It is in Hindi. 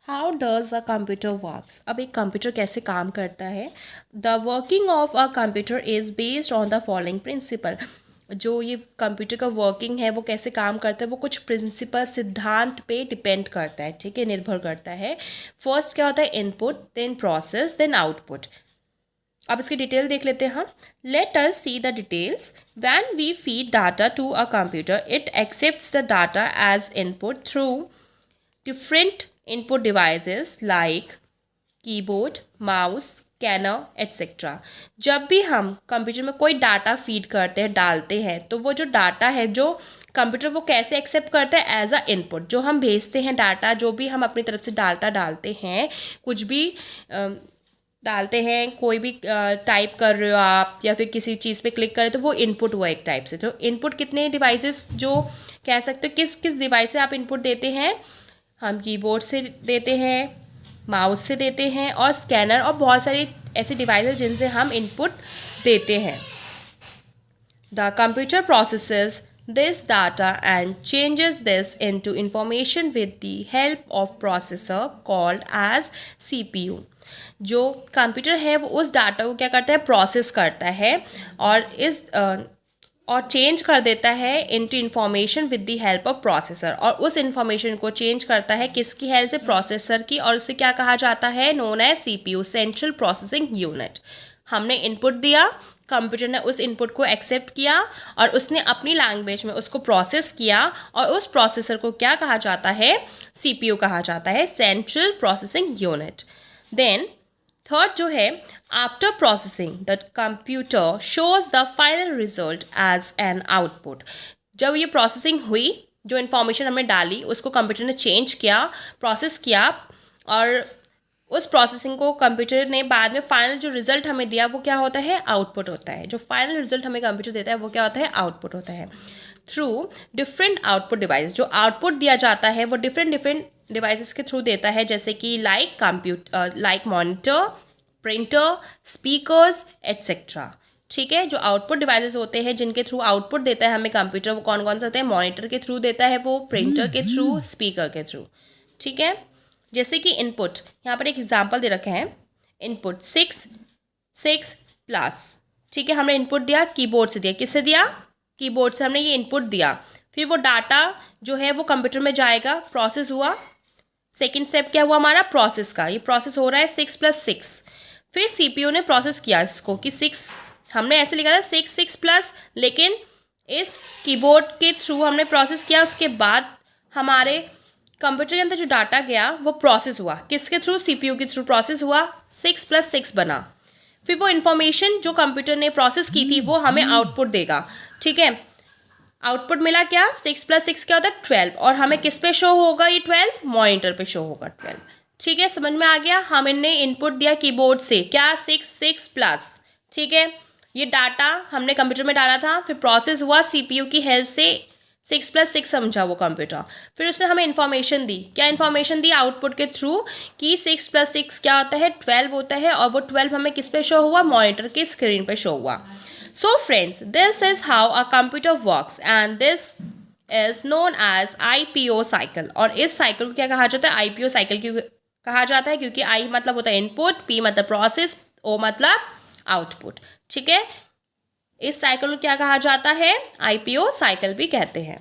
How does a computer works. अब एक कंप्यूटर कैसे काम करता है। The working of a computer is based on the following principle. जो ये कंप्यूटर का वर्किंग है वो कैसे काम करता है, वो कुछ प्रिंसिपल सिद्धांत पे डिपेंड करता है, ठीक है, निर्भर करता है। फर्स्ट क्या होता है, input, then process, then output. अब इसकी डिटेल देख लेते हैं हम। Let us see the details. When we feed data to a computer, it accepts the data as input through different input devices like keyboard, mouse, scanner etcetera. जब भी हम कंप्यूटर में कोई डाटा फीड करते हैं, डालते हैं, तो वो जो डाटा है जो कंप्यूटर वो कैसे एक्सेप्ट करता है, एज अ इनपुट। जो हम भेजते हैं डाटा, जो भी हम अपनी तरफ से डाटा डालते हैं, कुछ भी डालते हैं, कोई भी टाइप कर रहे हो आप या फिर किसी चीज़ पे क्लिक कर रहे हो, तो वो इनपुट हुआ एक टाइप से। तो इनपुट कितने डिवाइसेस जो कह सकते हो, किस किस डिवाइस से आप इनपुट देते हैं। हम कीबोर्ड से देते हैं, माउस से देते हैं, और स्कैनर, और बहुत सारी ऐसे डिवाइस हैं जिनसे हम इनपुट देते हैं। The computer processes this data and changes this into information with the help of processor called as CPU. जो कंप्यूटर है वो उस डाटा को क्या करता है, प्रोसेस करता है और चेंज कर देता है into information with the help of processor. और उस इन्फॉर्मेशन को चेंज करता है किसकी हेल्प से, प्रोसेसर की, और उसे क्या कहा जाता है, known as CPU, central processing unit. हमने इनपुट दिया, कंप्यूटर ने उस इनपुट को एक्सेप्ट किया और उसने अपनी लैंग्वेज में उसको प्रोसेस किया, और उस प्रोसेसर को क्या कहा जाता है, सीपीयू कहा जाता है, central processing unit. Then third जो है, after processing the computer shows the final result as an output. जब ये प्रोसेसिंग हुई, जो इन्फॉर्मेशन हमने डाली उसको कंप्यूटर ने चेंज किया, प्रोसेस किया, और उस प्रोसेसिंग को कंप्यूटर ने बाद में फाइनल जो रिजल्ट हमें दिया वो क्या होता है, आउटपुट होता है। जो फाइनल रिजल्ट हमें कंप्यूटर देता है वो क्या होता है, आउटपुट होता है। थ्रू डिफरेंट आउटपुट डिवाइस, जो आउटपुट दिया जाता है वो डिफरेंट डिफरेंट डिवाइसेस के थ्रू देता है, जैसे कि like monitor, printer, speakers etcetera. ठीक है, जो आउटपुट डिवाइसेस होते हैं जिनके थ्रू आउटपुट देता है हमें कंप्यूटर, वो कौन कौन से होते हैं, मॉनिटर के थ्रू देता है वो, प्रिंटर के थ्रू, स्पीकर के थ्रू। ठीक है, जैसे कि इनपुट, यहाँ पर एक एग्जांपल दे रखे हैं, इनपुट 6 प्लस। ठीक है, हमने इनपुट दिया, कीबोर्ड से दिया, किससे दिया, कीबोर्ड से हमने ये इनपुट दिया। फिर वो डाटा जो है वो कंप्यूटर में जाएगा, प्रोसेस हुआ। सेकेंड स्टेप क्या हुआ हमारा, प्रोसेस का, ये प्रोसेस हो रहा है 6 + 6। फिर सीपीयू ने प्रोसेस किया इसको कि 6, हमने ऐसे लिखा था 6 प्लस, लेकिन इस कीबोर्ड के थ्रू हमने प्रोसेस किया। उसके बाद हमारे कंप्यूटर के अंदर जो डाटा गया वो प्रोसेस हुआ, किसके थ्रू, सीपीयू के थ्रू प्रोसेस हुआ, 6 + 6 बना। फिर वो इन्फॉर्मेशन जो कंप्यूटर ने प्रोसेस की थी वो हमें आउटपुट देगा। ठीक है, आउटपुट मिला क्या, 6 + 6 क्या होता है, 12, और हमें किस पे शो होगा ये 12, मॉनिटर पे शो होगा 12। ठीक है, समझ में आ गया। हमने इनपुट दिया कीबोर्ड से, क्या, 6 प्लस। ठीक है, ये डाटा हमने कंप्यूटर में डाला था, फिर प्रोसेस हुआ सीपीयू की हेल्प से, 6 + 6 समझा वो कंप्यूटर। फिर उसने हमें इन्फॉर्मेशन दी, क्या इन्फॉर्मेशन दी, आउटपुट के थ्रू, कि 6 + 6 क्या होता है, 12 होता है, और वो 12 हमें किस पे शो हुआ, मॉनिटर की स्क्रीन पे शो हुआ। So friends, this is how a computer works and this is known as IPO cycle। और इस साइकिल को क्या कहा जाता है, IPO साइकिल क्यों कहा जाता है, क्योंकि I मतलब होता है इनपुट, P मतलब प्रोसेस, O मतलब आउटपुट। ठीक है, इस साइकिल को क्या कहा जाता है, IPO साइकिल भी कहते हैं।